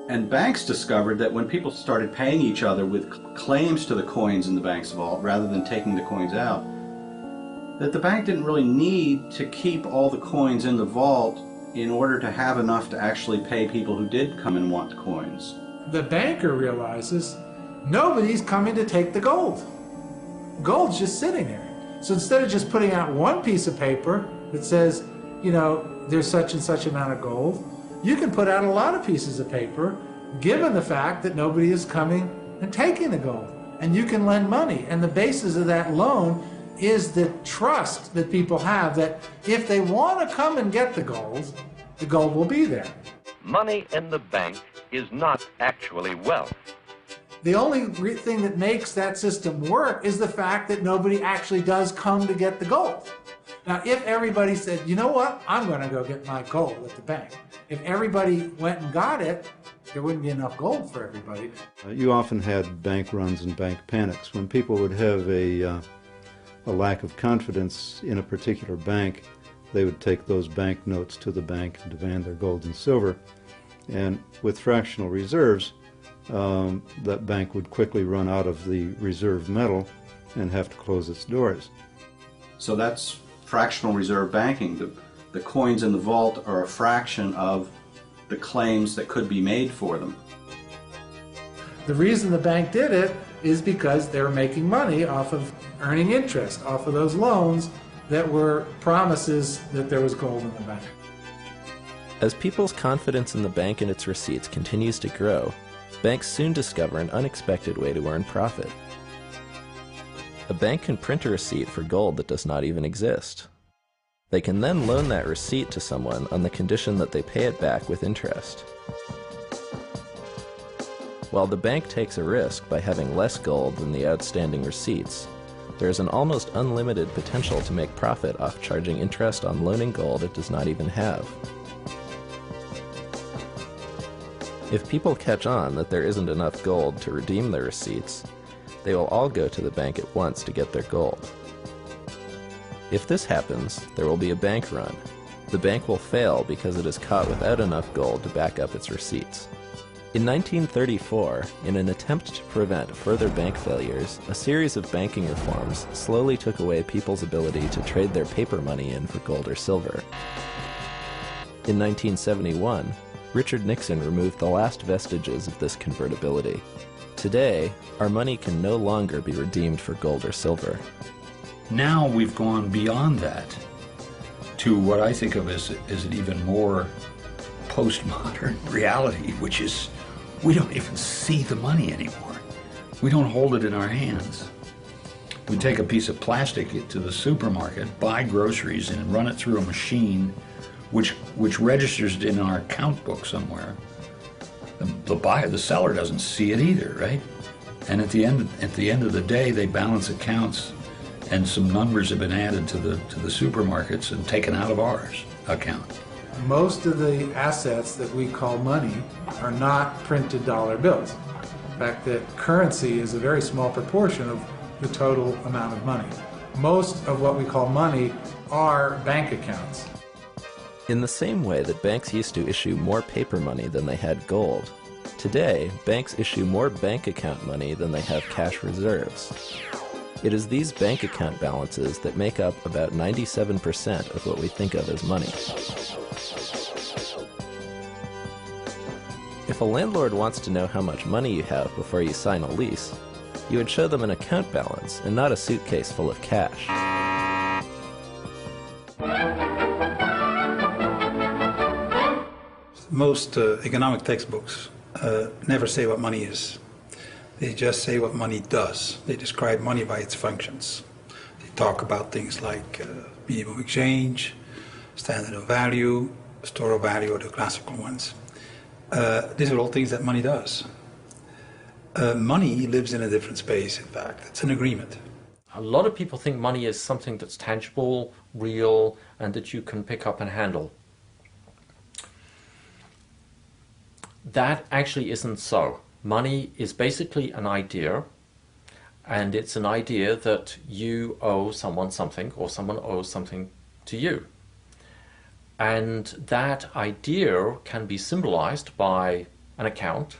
And banks discovered that when people started paying each other with claims to the coins in the bank's vault rather than taking the coins out, that the bank didn't really need to keep all the coins in the vault in order to have enough to actually pay people who did come and want coins. The banker realizes nobody's coming to take the gold. Gold's just sitting there. So instead of just putting out one piece of paper that says, you know, there's such and such amount of gold, you can put out a lot of pieces of paper given the fact that nobody is coming and taking the gold. And you can lend money. And the basis of that loan is the trust that people have that if they want to come and get the gold will be there. Money in the bank is not actually wealth. The only thing that makes that system work is the fact that nobody actually does come to get the gold. Now, if everybody said, you know what, I'm going to go get my gold at the bank. If everybody went and got it, there wouldn't be enough gold for everybody. You often had bank runs and bank panics. When people would have a lack of confidence in a particular bank, they would take those bank notes to the bank and demand their gold and silver. And with fractional reserves, that bank would quickly run out of the reserve metal and have to close its doors. So that's fractional reserve banking. The coins in the vault are a fraction of the claims that could be made for them. The reason the bank did it is because they were making money off of earning interest, off of those loans that were promises that there was gold in the bank. As people's confidence in the bank and its receipts continues to grow, banks soon discover an unexpected way to earn profit. A bank can print a receipt for gold that does not even exist. They can then loan that receipt to someone on the condition that they pay it back with interest. While the bank takes a risk by having less gold than the outstanding receipts, there is an almost unlimited potential to make profit off charging interest on loaning gold it does not even have. If people catch on that there isn't enough gold to redeem their receipts, they will all go to the bank at once to get their gold. If this happens, there will be a bank run. The bank will fail because it is caught without enough gold to back up its receipts. In 1934, in an attempt to prevent further bank failures, a series of banking reforms slowly took away people's ability to trade their paper money in for gold or silver. In 1971, Richard Nixon removed the last vestiges of this convertibility. Today, our money can no longer be redeemed for gold or silver. Now we've gone beyond that to what I think of as an even more postmodern reality, which is we don't even see the money anymore. We don't hold it in our hands. We take a piece of plastic to the supermarket, buy groceries, and run it through a machine which registers it in our account book somewhere. The seller doesn't see it either, right? And at the end of the day, they balance accounts, and some numbers have been added to the supermarkets and taken out of ours account. Most of the assets that we call money are not printed dollar bills. In fact, that currency is a very small proportion of the total amount of money. Most of what we call money are bank accounts. In the same way that banks used to issue more paper money than they had gold, today banks issue more bank account money than they have cash reserves. It is these bank account balances that make up about 97% of what we think of as money. If a landlord wants to know how much money you have before you sign a lease, you would show them an account balance and not a suitcase full of cash. Most economic textbooks never say what money is. They just say what money does. They describe money by its functions. They talk about things like medium of exchange, standard of value, store of value, or the classical ones. These are all things that money does. Money lives in a different space, in fact. It's an agreement. A lot of people think money is something that's tangible, real, and that you can pick up and handle. That actually isn't so. Money is basically an idea, and it's an idea that you owe someone something, or someone owes something to you. And that idea can be symbolized by an account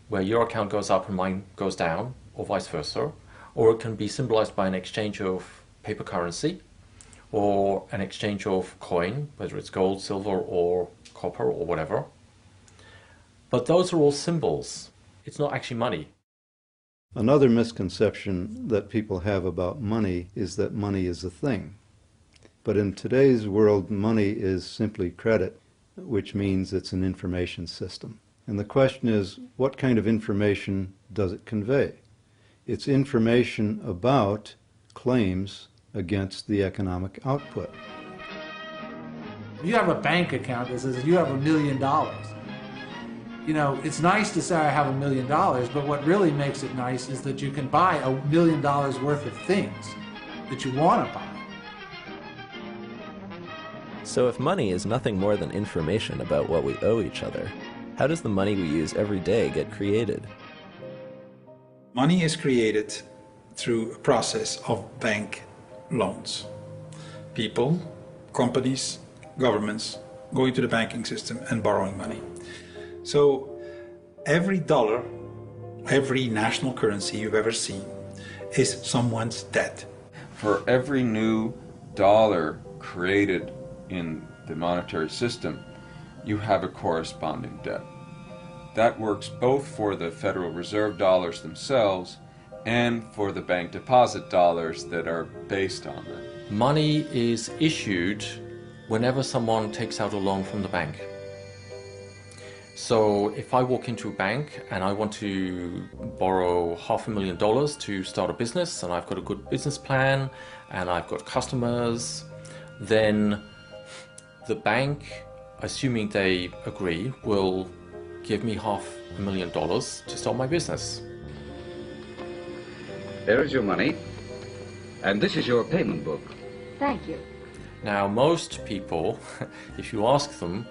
where your account goes up and mine goes down, or vice versa, or it can be symbolized by an exchange of paper currency or an exchange of coin, whether it's gold, silver, or copper, or whatever. But those are all symbols. It's not actually money. Another misconception that people have about money is that money is a thing. But in today's world, money is simply credit, which means it's an information system. And the question is, what kind of information does it convey? It's information about claims against the economic output. You have a bank account that says you have $1 million. You know, it's nice to say I have $1 million, but what really makes it nice is that you can buy $1 million worth of things that you want to buy. So if money is nothing more than information about what we owe each other, how does the money we use every day get created? Money is created through a process of bank loans. People, companies, governments going to the banking system and borrowing money. So every dollar, every national currency you've ever seen is someone's debt. For every new dollar created in the monetary system, you have a corresponding debt. That works both for the Federal Reserve dollars themselves and for the bank deposit dollars that are based on them. Money is issued whenever someone takes out a loan from the bank. So if I walk into a bank and I want to borrow $500,000 to start a business, and I've got a good business plan and I've got customers, then the bank, assuming they agree, will give me $500,000 to start my business. There is your money, and this is your payment book. Thank you. Now, most people, if you ask them,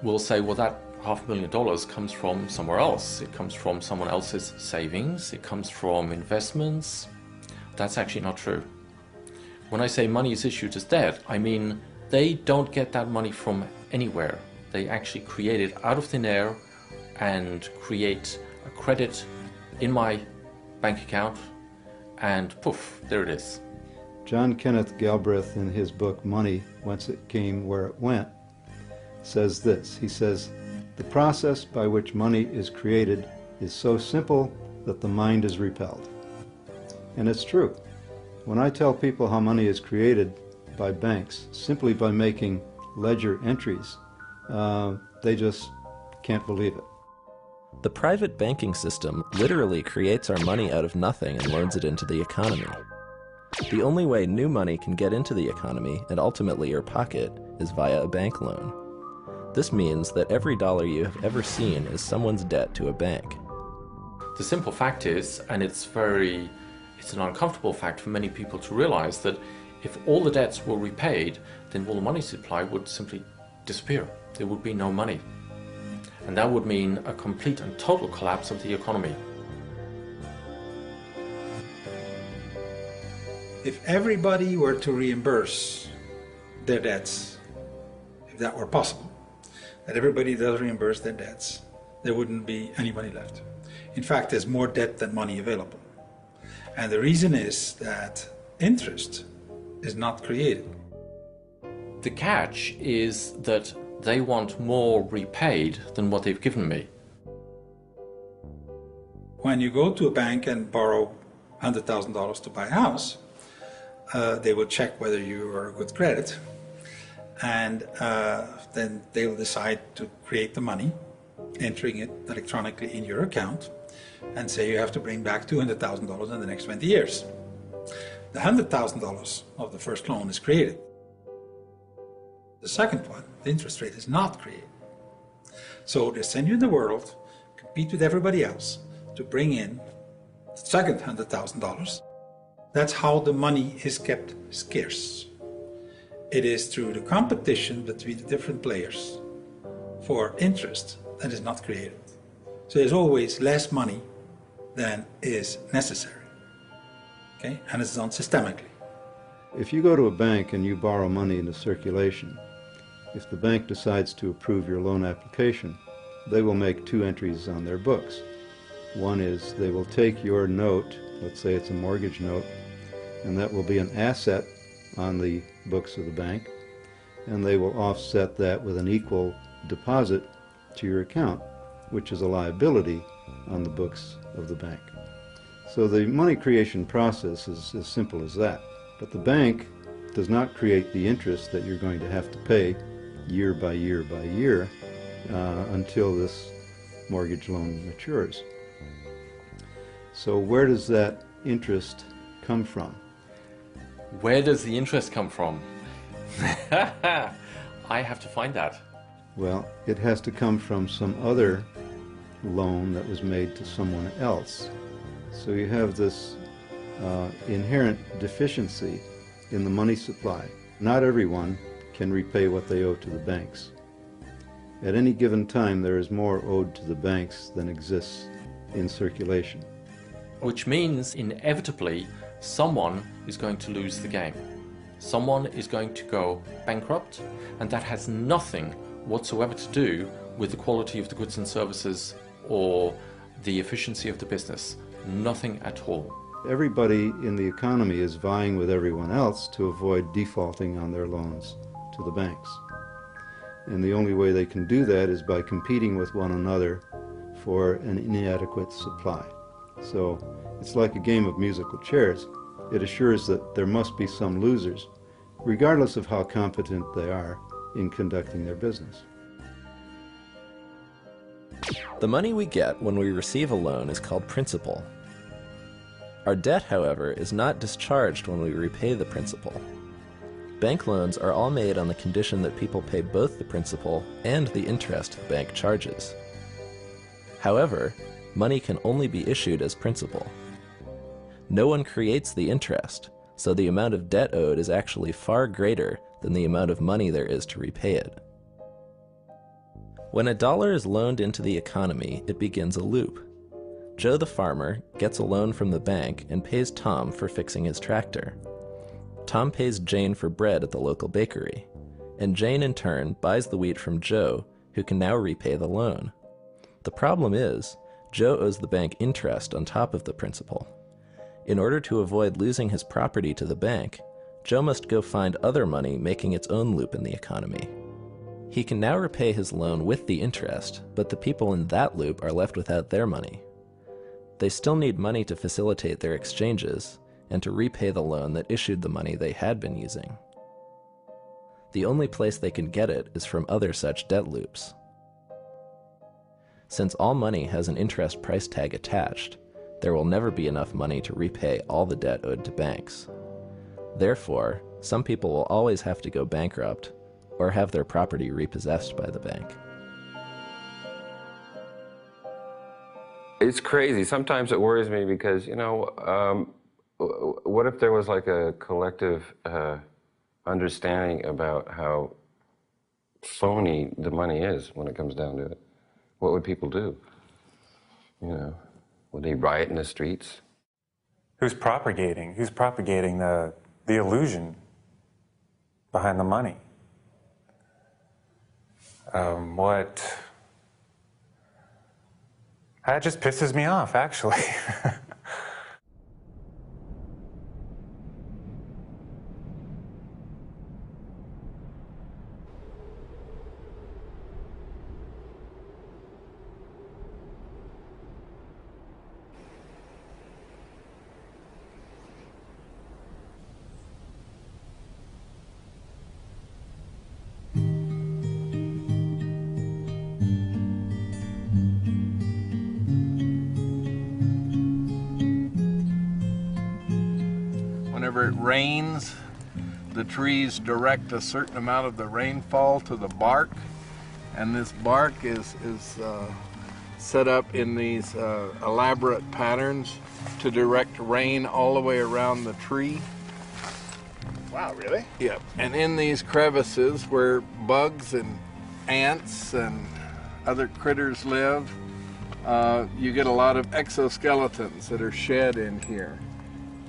will say, well, that $500,000 comes from somewhere else. It comes from someone else's savings. It comes from investments. That's actually not true. When I say money is issued as debt, I mean they don't get that money from anywhere. They actually create it out of thin air and create a credit in my bank account, and poof, there it is. John Kenneth Galbraith, in his book Money, Whence It Came, Where It Went, says this. He says, "The process by which money is created is so simple that the mind is repelled." And it's true. When I tell people how money is created by banks simply by making ledger entries, they just can't believe it. The private banking system literally creates our money out of nothing and loads it into the economy. The only way new money can get into the economy and ultimately your pocket is via a bank loan. This means that every dollar you have ever seen is someone's debt to a bank. The simple fact is, and it's an uncomfortable fact for many people to realize, that if all the debts were repaid, then all the money supply would simply disappear. There would be no money. And that would mean a complete and total collapse of the economy. If everybody were to reimburse their debts, if that were possible, that everybody does reimburse their debts, there wouldn't be any money left. In fact, there's more debt than money available. And the reason is that interest is not created. The catch is that they want more repaid than what they've given me. When you go to a bank and borrow $100,000 to buy a house, they will check whether you are a good credit, and then they will decide to create the money, entering it electronically in your account, and say you have to bring back $200,000 in the next 20 years. The $100,000 of the first loan is created. The second one, the interest rate, is not created. So they send you in the world, compete with everybody else to bring in the second $100,000. That's how the money is kept scarce. It is through the competition between the different players for interest that is not created. So there's always less money than is necessary. Okay? And it's done systemically. If you go to a bank and you borrow money into circulation, if the bank decides to approve your loan application, they will make two entries on their books. One is they will take your note, let's say it's a mortgage note, and that will be an asset on the books of the bank, and they will offset that with an equal deposit to your account, which is a liability on the books of the bank. So the money creation process is as simple as that. But the bank does not create the interest that you're going to have to pay year by year by year until this mortgage loan matures. So where does that interest come from? Where does the interest come from? I have to find that. Well, it has to come from some other loan that was made to someone else. So you have this inherent deficiency in the money supply. Not everyone can repay what they owe to the banks. At any given time, there is more owed to the banks than exists in circulation. Which means, inevitably, someone is going to lose the game. Someone is going to go bankrupt, and that has nothing whatsoever to do with the quality of the goods and services or the efficiency of the business. Nothing at all. Everybody in the economy is vying with everyone else to avoid defaulting on their loans to the banks. And the only way they can do that is by competing with one another for an inadequate supply. So it's like a game of musical chairs. It assures that there must be some losers, regardless of how competent they are in conducting their business. The money we get when we receive a loan is called principal. Our debt, however, is not discharged when we repay the principal. Bank loans are all made on the condition that people pay both the principal and the interest the bank charges. However, money can only be issued as principal. No one creates the interest, so the amount of debt owed is actually far greater than the amount of money there is to repay it. When a dollar is loaned into the economy, it begins a loop. Joe the farmer gets a loan from the bank and pays Tom for fixing his tractor. Tom pays Jane for bread at the local bakery, and Jane in turn buys the wheat from Joe, who can now repay the loan. The problem is, Joe owes the bank interest on top of the principal. In order to avoid losing his property to the bank, Joe must go find other money making its own loop in the economy. He can now repay his loan with the interest, but the people in that loop are left without their money. They still need money to facilitate their exchanges and to repay the loan that issued the money they had been using. The only place they can get it is from other such debt loops. Since all money has an interest price tag attached, there will never be enough money to repay all the debt owed to banks. Therefore, some people will always have to go bankrupt or have their property repossessed by the bank. It's crazy. Sometimes it worries me because, you know, what if there was like a collective understanding about how phony the money is when it comes down to it? What would people do? You know, would they riot in the streets? Who's propagating the illusion behind the money? That just pisses me off, actually. Whenever it rains, the trees direct a certain amount of the rainfall to the bark, and this bark is set up in these elaborate patterns to direct rain all the way around the tree. Wow, really? Yeah, and in these crevices where bugs and ants and other critters live, you get a lot of exoskeletons that are shed in here.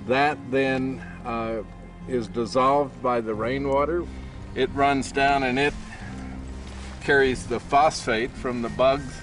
That then is dissolved by the rainwater. It runs down and it carries the phosphate from the bugs